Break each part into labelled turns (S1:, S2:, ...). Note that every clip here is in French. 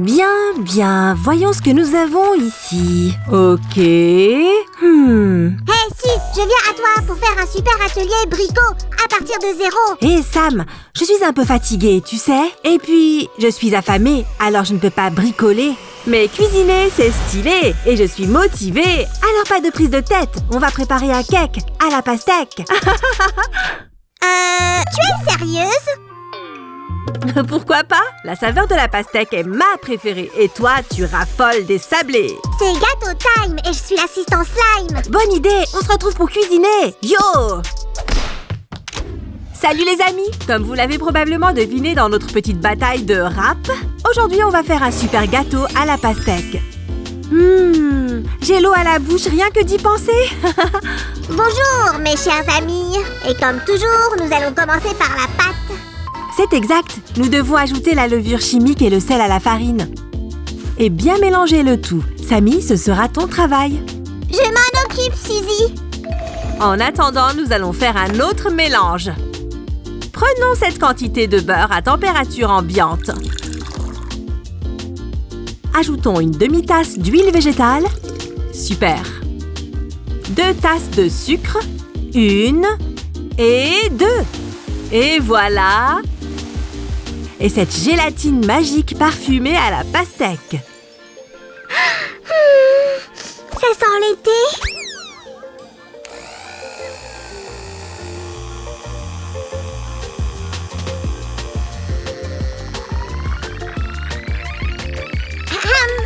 S1: Bien, voyons ce que nous avons ici. Ok.
S2: Hey, si, je viens à toi pour faire un super atelier bricot à partir de zéro.
S1: Hé Sam, je suis un peu fatiguée, tu sais. Et puis, je suis affamée, alors je ne peux pas bricoler. Mais cuisiner, c'est stylé et je suis motivée. Alors pas de prise de tête, on va préparer un cake à la pastèque.
S2: Tu es sérieuse?
S1: Pourquoi pas? La saveur de la pastèque est ma préférée et toi, tu raffoles des sablés.
S2: C'est gâteau time et je suis l'assistant slime.
S1: Bonne idée, on se retrouve pour cuisiner. Yo! Salut les amis! Comme vous l'avez probablement deviné dans notre petite bataille de rap, aujourd'hui on va faire un super gâteau à la pastèque. J'ai l'eau à la bouche rien que d'y penser.
S2: Bonjour mes chers amis. Et comme toujours, nous allons commencer par la pâte.
S1: C'est exact, nous devons ajouter la levure chimique et le sel à la farine. Et bien mélanger le tout. Samy, ce sera ton travail.
S2: Je m'en occupe, Suzy.
S1: En attendant, nous allons faire un autre mélange. Prenons cette quantité de beurre à température ambiante. Ajoutons une demi-tasse d'huile végétale. Super. 2 tasses de sucre. 1 et 2. Et voilà. Et cette gélatine magique parfumée à la pastèque.
S2: Ça sent l'été.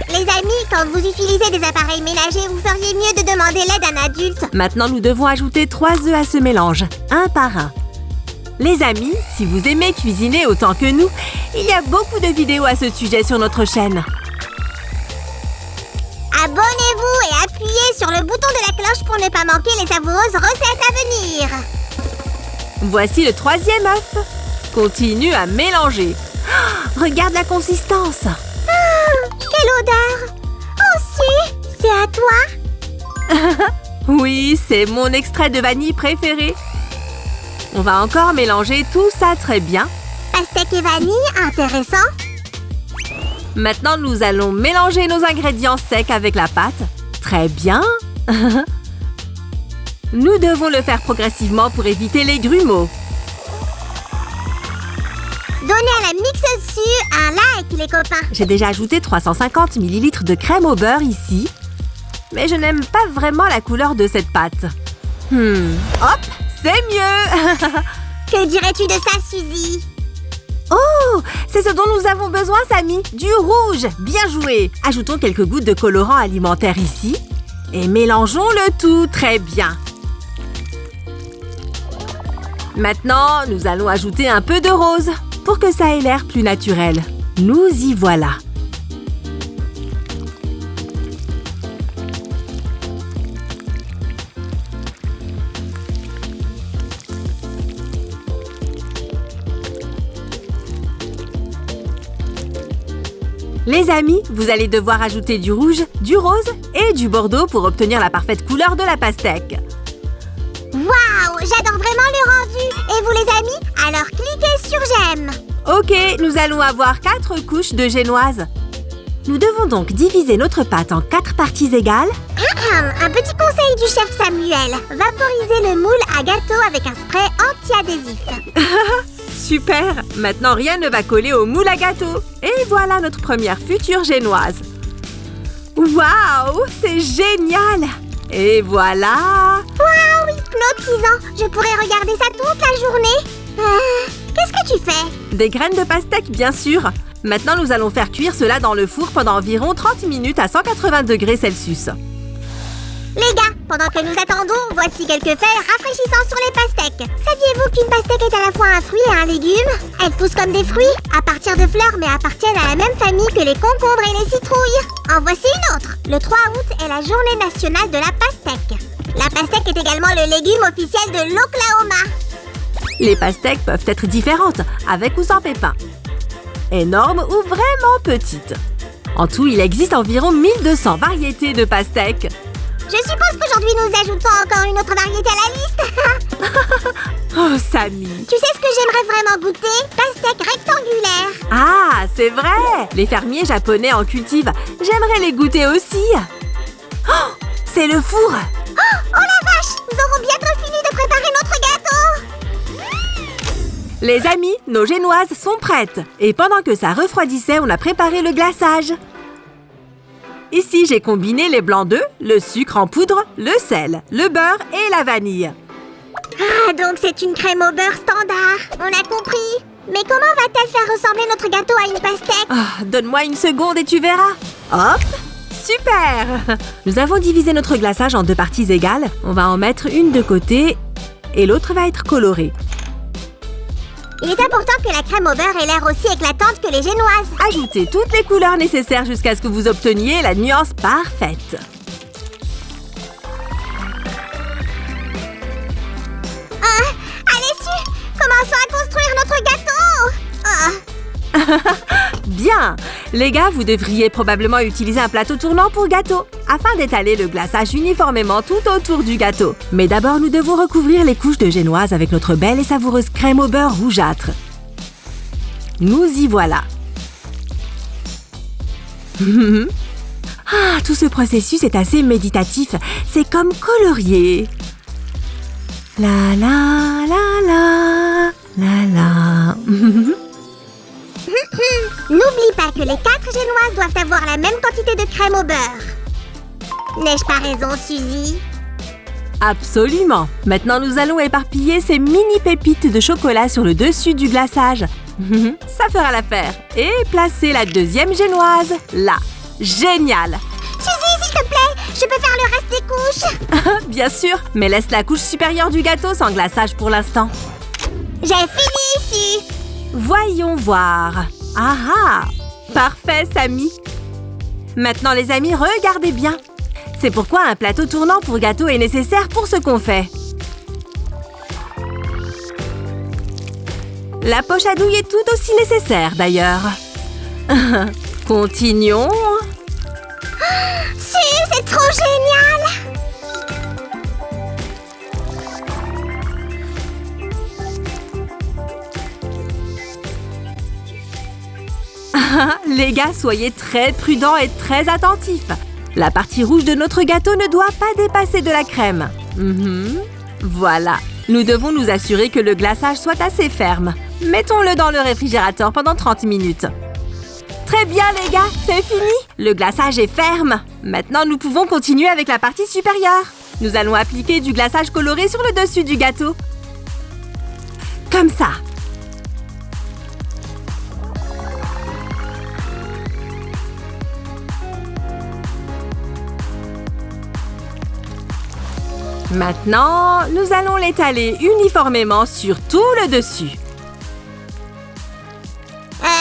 S2: Les amis, quand vous utilisez des appareils ménagers, vous feriez mieux de demander l'aide d'un adulte.
S1: Maintenant, nous devons ajouter 3 œufs à ce mélange, un par un. Les amis, si vous aimez cuisiner autant que nous, il y a beaucoup de vidéos à ce sujet sur notre chaîne.
S2: Abonnez-vous et appuyez sur le bouton de la cloche pour ne pas manquer les savoureuses recettes à venir.
S1: Voici le 3e œuf. Continue à mélanger. Oh, regarde la consistance.
S2: Quelle odeur! Oh si, c'est à toi?
S1: Oui, c'est mon extrait de vanille préféré. On va encore mélanger tout ça très bien.
S2: Pastèque et vanille, intéressant.
S1: Maintenant, nous allons mélanger nos ingrédients secs avec la pâte. Très bien. Nous devons le faire progressivement pour éviter les grumeaux.
S2: Donnez à la mixeuse dessus un like, les copains.
S1: J'ai déjà ajouté 350 ml de crème au beurre ici. Mais je n'aime pas vraiment la couleur de cette pâte. Hop, c'est mieux.
S2: Que dirais-tu de ça, Suzy?
S1: Oh, c'est ce dont nous avons besoin, Samy. Du rouge, bien joué. Ajoutons quelques gouttes de colorant alimentaire ici. Et mélangeons le tout très bien. Maintenant, nous allons ajouter un peu de rose pour que ça ait l'air plus naturel. Nous y voilà. Les amis, vous allez devoir ajouter du rouge, du rose et du bordeaux pour obtenir la parfaite couleur de la pastèque.
S2: Waouh, j'adore vraiment le rendu. Et vous les amis, alors cliquez sur j'aime.
S1: Ok, nous allons avoir 4 couches de génoise. Nous devons donc diviser notre pâte en 4 parties égales.
S2: Un petit conseil du chef Samuel. Vaporiser le moule à gâteau avec un spray anti-adhésif.
S1: Super! Maintenant, rien ne va coller au moule à gâteau. Et voilà notre première future génoise. Waouh! C'est génial! Et voilà!
S2: Waouh, hypnotisant! Je pourrais regarder ça toute la journée. Qu'est-ce que tu fais?
S1: Des graines de pastèque, bien sûr. Maintenant, nous allons faire cuire cela dans le four pendant environ 30 minutes à 180 degrés Celsius.
S2: Les gars, pendant que nous attendons, voici quelques faits rafraîchissants sur les pastèques. Saviez-vous qu'une pastèque est à la fois un fruit et un légume? Elle pousse comme des fruits, à partir de fleurs, mais appartiennent à la même famille que les concombres et les citrouilles. En voici une autre. Le 3 août est la journée nationale de la pastèque. La pastèque est également le légume officiel de l'Oklahoma.
S1: Les pastèques peuvent être différentes, avec ou sans pépins. Énormes ou vraiment petites. En tout, il existe environ 1200 variétés de pastèques.
S2: Je suppose qu'aujourd'hui nous ajoutons encore une autre variété à la liste.
S1: Oh, Samy.
S2: Tu sais ce que j'aimerais vraiment goûter? Pastèques rectangulaires.
S1: Ah, c'est vrai. Les fermiers japonais en cultivent. J'aimerais les goûter aussi. Oh, c'est le four.
S2: Oh la vache! Nous aurons bientôt fini de préparer notre gâteau.
S1: Les amis, nos génoises sont prêtes. Et pendant que ça refroidissait, on a préparé le glaçage. Ici, j'ai combiné les blancs d'œufs, le sucre en poudre, le sel, le beurre et la vanille.
S2: Ah, donc c'est une crème au beurre standard. On a compris. Mais comment va-t-elle faire ressembler notre gâteau à une pastèque?
S1: Oh, donne-moi une seconde et tu verras. Hop! Super! Nous avons divisé notre glaçage en 2 parties égales. On va en mettre une de côté et l'autre va être colorée.
S2: Il est important que la crème au beurre ait l'air aussi éclatante que les génoises.
S1: Ajoutez toutes les couleurs nécessaires jusqu'à ce que vous obteniez la nuance parfaite.
S2: Allez, Su, commençons à construire notre gâteau.
S1: Bien! Les gars, vous devriez probablement utiliser un plateau tournant pour gâteau, afin d'étaler le glaçage uniformément tout autour du gâteau. Mais d'abord, nous devons recouvrir les couches de génoise avec notre belle et savoureuse crème au beurre rougeâtre. Nous y voilà! Ah, tout ce processus est assez méditatif. C'est comme colorier. La la la la la la.
S2: N'oublie pas que les 4 génoises doivent avoir la même quantité de crème au beurre. N'ai-je pas raison, Suzy?
S1: Absolument. Maintenant, nous allons éparpiller ces mini pépites de chocolat sur le dessus du glaçage. Ça fera l'affaire. Et placer la deuxième génoise là. Génial!
S2: Suzy, s'il te plaît, je peux faire le reste des couches.
S1: Bien sûr, mais laisse la couche supérieure du gâteau sans glaçage pour l'instant.
S2: J'ai fini, Su.
S1: Voyons voir. Ah ah! Parfait, Samy. Maintenant, les amis, regardez bien. C'est pourquoi un plateau tournant pour gâteau est nécessaire pour ce qu'on fait. La poche à douille est tout aussi nécessaire, d'ailleurs. Continuons.
S2: Su, c'est trop génial.
S1: Les gars, soyez très prudents et très attentifs. La partie rouge de notre gâteau ne doit pas dépasser de la crème. Voilà. Nous devons nous assurer que le glaçage soit assez ferme. Mettons-le dans le réfrigérateur pendant 30 minutes. Très bien, les gars, c'est fini. Le glaçage est ferme. Maintenant, nous pouvons continuer avec la partie supérieure. Nous allons appliquer du glaçage coloré sur le dessus du gâteau. Comme ça. Maintenant, nous allons l'étaler uniformément sur tout le dessus.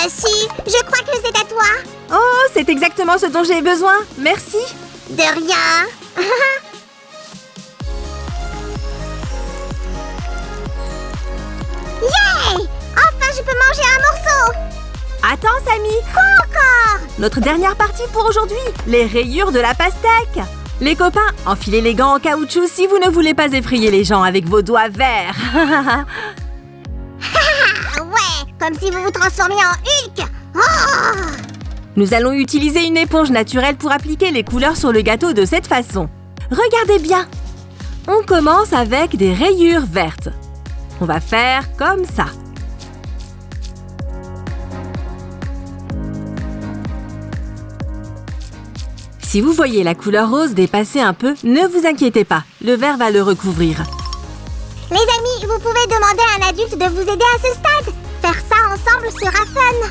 S2: Si, je crois que c'est à toi.
S1: Oh, c'est exactement ce dont j'ai besoin. Merci.
S2: De rien. Yeah! Enfin, je peux manger un morceau.
S1: Attends, Samy.
S2: Quoi encore?
S1: Notre dernière partie pour aujourd'hui, les rayures de la pastèque. Les copains, enfilez les gants en caoutchouc si vous ne voulez pas effrayer les gens avec vos doigts verts.
S2: Ouais, comme si vous vous transformiez en Hulk. Oh!
S1: Nous allons utiliser une éponge naturelle pour appliquer les couleurs sur le gâteau de cette façon. Regardez bien. On commence avec des rayures vertes. On va faire comme ça. Si vous voyez la couleur rose dépasser un peu, ne vous inquiétez pas, le vert va le recouvrir.
S2: Les amis, vous pouvez demander à un adulte de vous aider à ce stade. Faire ça ensemble sera fun.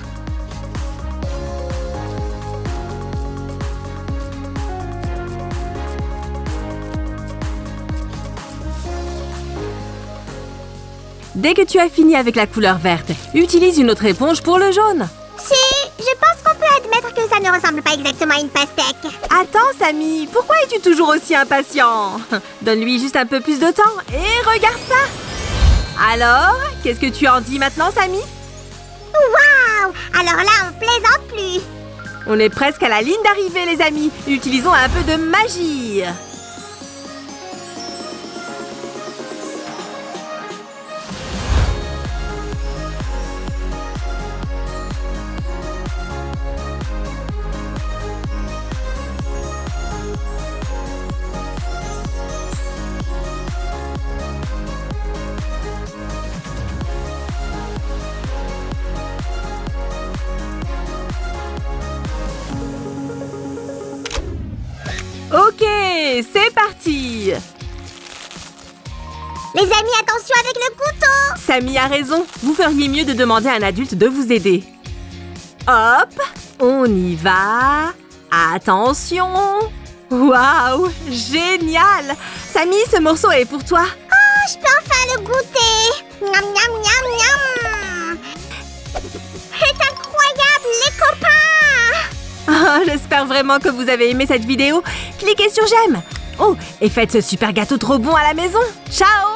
S1: Dès que tu as fini avec la couleur verte, utilise une autre éponge pour le jaune.
S2: Si, je pense qu'on peut admettre que ça ne ressemble pas exactement à une pastèque.
S1: Attends, Samy, pourquoi es-tu toujours aussi impatient? Donne-lui juste un peu plus de temps et regarde ça. Alors, qu'est-ce que tu en dis maintenant, Samy?
S2: Waouh! Alors là, on plaisante plus.
S1: On est presque à la ligne d'arrivée, les amis. Utilisons un peu de magie. Et c'est parti!
S2: Les amis, attention avec le couteau!
S1: Samy a raison, vous feriez mieux de demander à un adulte de vous aider. Hop, on y va. Attention! Waouh, génial! Samy, ce morceau est pour toi.
S2: Oh, je peux enfin le goûter! Miam, miam, miam, miam! C'est incroyable, les copains!
S1: Oh, j'espère vraiment que vous avez aimé cette vidéo. Cliquez sur j'aime. Oh, et faites ce super gâteau trop bon à la maison. Ciao!